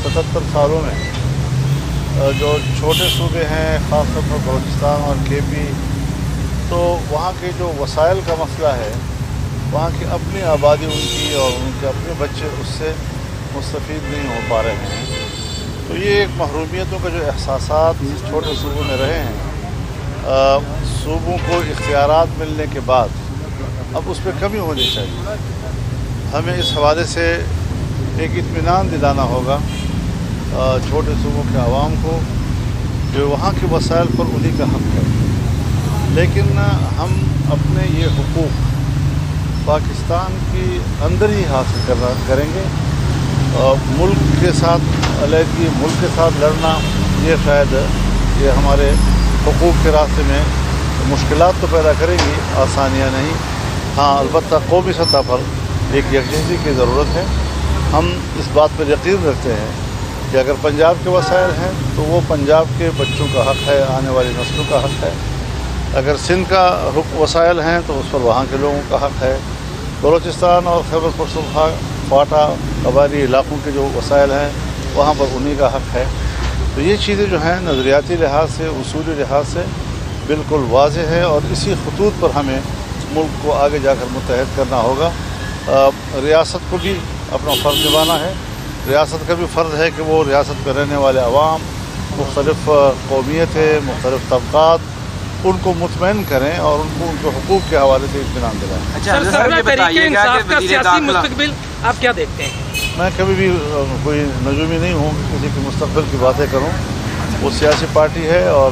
77 सालों में जो छोटे सूबे हैं, ख़ास तौर पर बलूचिस्तान और KP, तो वहाँ के जो वसाइल का मसला है, वहाँ की अपनी आबादी उनकी और उनके अपने बच्चे उससे मुस्तफ़ीद नहीं हो पा रहे हैं। तो ये एक महरूमियतों का जो एहसासात छोटे सूबों में रहे हैं, सूबों को इख्तियारात मिलने के बाद अब उस पर कमी होनी चाहिए। हमें इस हवाले से एक इत्मीनान दिलाना होगा छोटे सूबों के आवाम को, जो वहाँ के वसाइल पर उन्हीं का हक़ है, लेकिन हम अपने ये हुकूक़ पाकिस्तान की अंदर ही हासिल करेंगे। मुल्क के साथ अलहदगी, मुल्क के साथ लड़ना, ये शायद ये हमारे हुकूक़ के रास्ते में मुश्किलात तो पैदा करेगी, आसानियाँ नहीं। हाँ, अलबत्ता कौमी सतह पर एक यकजहती की ज़रूरत है। हम इस बात पर यकीन रखते हैं कि अगर पंजाब के वसाइल हैं तो वो पंजाब के बच्चों का हक़ है, आने वाली नस्लों का हक़ है। अगर सिंध का वसाइल हैं तो उस पर वहाँ के लोगों का हक़ है। बलूचिस्तान और खैबर पख्तूनख्वा, फाटा, कबायली इलाक़ों के जो वसाइल हैं वहाँ पर उन्हीं का हक़ है। तो ये चीज़ें जो हैं नज़रियाती लिहाज से, उसूली लिहाज से बिल्कुल वाज़ेह है और इसी खतूत पर हमें मुल्क को आगे जाकर मुत्तहद करना होगा। रियासत को भी अपना फ़र्ज़ निभाना है। रियासत का भी फ़र्ज़ है कि वो रियासत में रहने वाले अवाम, मुख्तलिफ़ कौमियतें, मुख्तलिफ़ तबक़ात, उनको मुतमईन करें और उनको उनके हुकूक़ के हवाले से इत्मीनान दिलाएं। अच्छा सर, तहरीक-ए-इंसाफ का सियासी मुस्तक़बिल आप क्या देखते हैं? मैं कभी भी कोई नजूमी नहीं हूँ कि किसी के मुस्तक़बिल की बातें करूँ। वो सियासी पार्टी है और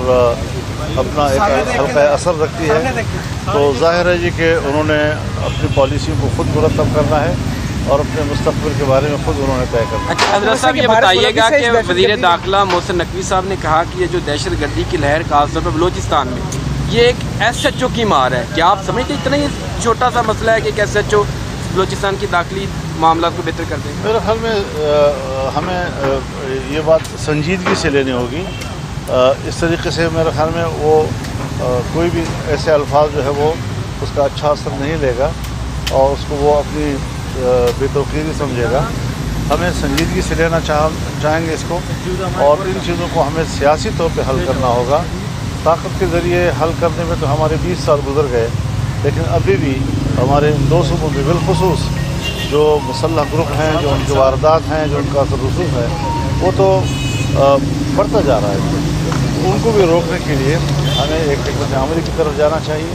अपना एक हल्का असर रखती है, तो ज़ाहिर है जी कि उन्होंने अपनी पॉलिसी को ख़ुद मुरतब करना है और अपने मुस्तक़बिल के बारे में ख़ुद उन्होंने तय करना है। अच्छा हज़रत साहब, ये बताइएगा कि वज़ीर दाखिला मोहसिन नकवी साहब ने कहा कि ये जो दहशत गर्दी की लहर खास तौर पर बलूचिस्तान में, ये एक SHO की मार है। क्या आप समझते इतना ही छोटा सा मसला है कि एक SHO बलूचिस्तान की दाखिली मामला को बेहतर कर देंगे? मेरे ख्याल में हमें ये बात संजीदगी से लेनी होगी। इस तरीके से मेरे ख्याल में वो कोई भी ऐसे अल्फाज जो है वो उसका अच्छा असर नहीं लेगा और उसको वो अपनी बेतौकीरी समझेगा। हमें संजीदगी से लेना चाहेंगे इसको, और इन चीज़ों को हमें सियासी तौर पे हल करना होगा। ताकत के ज़रिए हल करने में तो हमारे 20 साल गुजर गए, लेकिन अभी भी हमारे इन दो सूबों में बिलखुसूस जो मुसल्लह ग्रुप हैं, जो उनकी वारदात हैं, जो उनका असर रसूख है, वो तो बढ़ता जा रहा है। उनको भी रोकने के लिए हमें एक हिकमत अमली की तरफ जाना चाहिए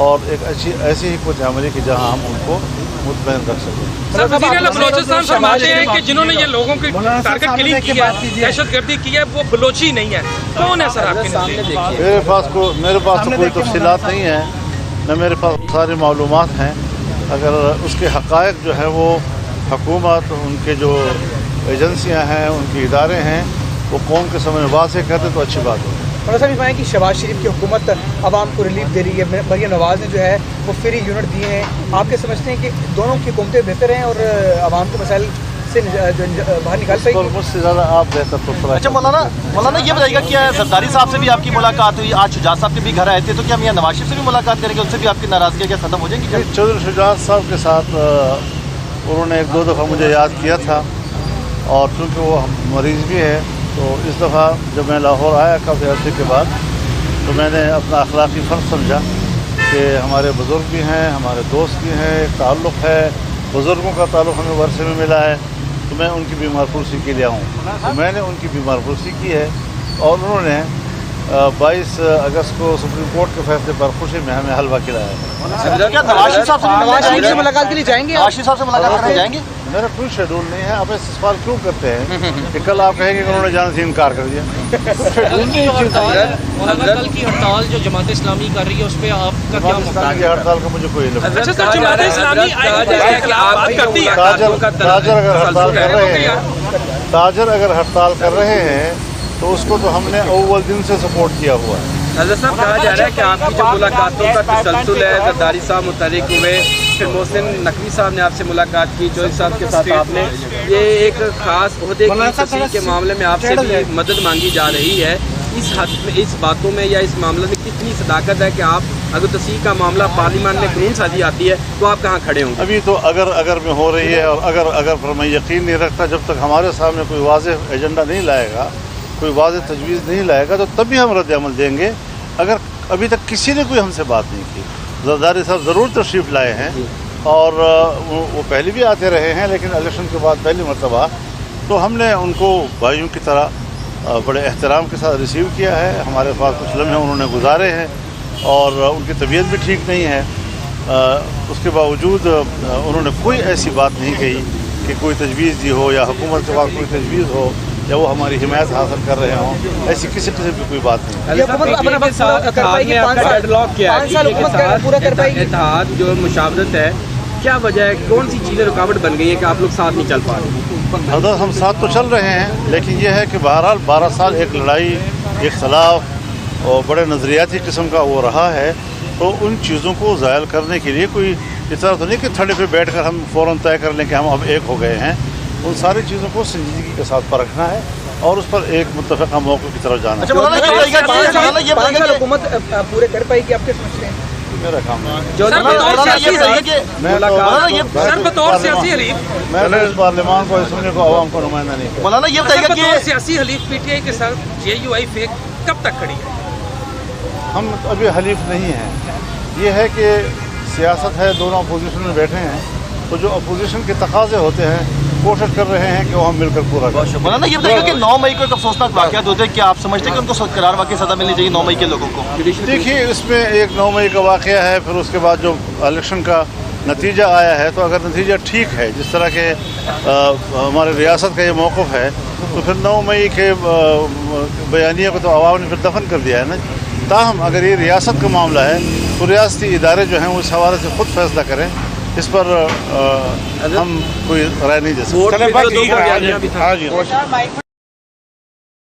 और एक ऐसी हिकमत अमली की जहाँ हम उनको मुतमईन रख सकें। सर, बलूचिस्तान फरमाते हैं कि जिन्होंने ये लोगों की टारगेट क्लिक किया है, दहशतगर्दी की है, वो बलोची नहीं है। कौन है सर आपके सामने? देखिए, मेरे पास तो कोई तफसीलात नहीं है, न मेरे पास सारी मालूमात हैं। अगर उसके हक़ाइक़ जो है वो हुकूमत, उनके जो एजेंसियाँ हैं, उनके इदारे हैं, वो कौम के सामने वाज़ेह करते तो अच्छी बात है। मौलाना साहब, ये कि शहबाज शरीफ की हुकूमत आवाम को रिलीफ दे रही है, मरियम नवाज़ ने जो है वो फ्री यूनिट दिए हैं। आप क्या समझते हैं कि दोनों की हुकूमतें बेहतर हैं और आवाम के मसाइल से बाहर निकाल पाएगी? मुझसे ज़्यादा आप बेहतर तो। अच्छा मौलाना ये बताइएगा, क्या जरदारी साहब से भी आपकी मुलाकात हुई? आज शुजात साहब के भी घर आए थे, तो क्या मियां नवाज शरीफ से भी मुलाकात करेंगे? उनसे भी आपकी नाराज़गी क्या ख़त्म हो जाएगी? चौधरी शुजात साहब के साथ उन्होंने 1-2 दफ़ा मुझे याद किया था, और चूँकि वो मरीज़ भी है, तो इस दफ़ा जब मैं लाहौर आया काफ़ी अर्से के बाद, तो मैंने अपना अखलाक़ी फ़र्ज़ समझा कि हमारे बुज़ुर्ग भी हैं, हमारे दोस्त भी हैं, एक ताल्लुक़ है, बुज़ुर्गों का ताल्लुक़ हमें वर्षे में मिला है, तो मैं उनकी बीमार पुरसी के लिए आऊँ। तो मैंने उनकी बीमार पुरसी की है और उन्होंने 22 अगस्त को सुप्रीम कोर्ट के फैसले पर खुशी में हमें हलवा खिलाया है। क्या नवाज शरीफ साहब से मुलाकात के लिए जाएंगे? नवाज शरीफ साहब से मुलाकात करने जाएंगे? मेरा कोई शेड्यूल नहीं है। आप ऐसे सवाल क्यों करते हैं कि कल आप कहेंगे कि उन्होंने जाने से इनकार कर दिया? कल की हड़ताल जो जमात इस्लामी कर रही है, उस पर आपका क्या मौक़िफ़ है? हड़ताल का मुझे कोई इल्म नहीं। अच्छा सर, जमात इस्लामी बात करती है, ताजर अगर हड़ताल कर रहे हैं तो उसको तो हमने अव्वल दिन से सपोर्ट किया हुआ है। हज़रत साहब, कहा जा रहा है कि आपकी जो मुलाकातों का तसलसल है, जरदारी साहब मुतहर्रिक हुए, फिर मोहसिन नकवी साहब ने आपसे मुलाकात की, चौधरी साहब के साथ आपने ये एक ख़ास ओहदे की तस्दीक के मामले में आपसे भी मदद मांगी जा रही है। इस हद में, इस बातों में या इस मामले में कितनी सदाकत है कि आप अगर तस्हीह का मामला पार्लियामेंट में कानून साजी आती है तो आप कहाँ खड़े होंगे? अभी तो अगर में हो रही है, और अगर पर मैं यकीन नहीं रखता जब तक हमारे सामने कोई वाज़ेह एजेंडा नहीं लाएगा, कोई वाज़ेह तजवीज़ नहीं लाएगा, तो तभी हम रद्द अमल देंगे। अगर अभी तक किसी ने कोई हमसे बात नहीं की, जरदारी साहब ज़रूर तशरीफ़ लाए हैं और वो पहले भी आते रहे हैं, लेकिन इलेक्शन के बाद पहली मरतबा तो हमने उनको भाइयों की तरह बड़े एहतराम के साथ रिसीव किया है। हमारे पास कुछ लम्हे उन्होंने गुजारे हैं और उनकी तबीयत भी ठीक नहीं है। उसके बावजूद उन्होंने कोई ऐसी बात नहीं कही कि कोई तजवीज़ दी हो या हुकूमत के पास कोई तजवीज़ हो या वो हमारी हिमायत हासिल कर रहे हों, ऐसी किसी किस्म की कोई बात नहीं। इत्तेहाद जो मुशावरत है, क्या वजह है, कौन सी चीज़ें रुकावट बन गई है कि आप लोग साथ नहीं चल पा रहे? हम साथ तो चल रहे हैं, लेकिन यह है कि बहरहाल 12 साल एक लड़ाई, इख्तलाफ और बड़े नज़रियाती किस्म का वो रहा है, तो उन चीज़ों को ज़ायल करने के लिए कोई इस तरह तो नहीं कि थड़े पे बैठ कर हम फ़ौरन तय कर लें कि हम अब एक हो गए हैं। उन सारी चीज़ों को संजीदगी के साथ परखना है और उस पर एक मुत्तफ़क़ा मौक़िफ़ की तरफ जाना है। हुकूमत पूरे कर पाएगी आपके समझते हैं? मेरा काम है। मैंने इस पार्लियामान को सुनने को आवाम को नुमाइंदा नहीं किया। मौलाना ये बताइएगा कि सियासी हलीफ पीटीआई के साथ जेयूआई फेक कब तक खड़ी है? हम अभी हलीफ नहीं हैं। ये है कि सियासत है, दोनों अपोजिशन में बैठे हैं, तो जो अपोजिशन के तकाज़े होते हैं कोशिश कर रहे हैं कि वो हम मिलकर पूरा करें। मौलाना ये बताइएगा कि 9 मई को एक अफसोसनाक वाक़यात होते हैं, क्या आप समझते हैं कि उनको करार वाक़ई सज़ा मिलनी चाहिए 9 मई के लोगों को? देखिए, इसमें एक 9 मई का वाक़या है, फिर उसके बाद जो इलेक्शन का नतीजा आया है, तो अगर नतीजा ठीक है जिस तरह के हमारे रियासत का ये मौक़िफ़ है, तो फिर 9 मई के बयानिया को तो आवाम ने फिर दफन कर दिया है ना। ताहम अगर ये रियासत का मामला है तो रियासती इदारे जो हैं वो इस हवाले से ख़ुद फैसला करें, इस पर हम कोई राय नहीं दे सकते।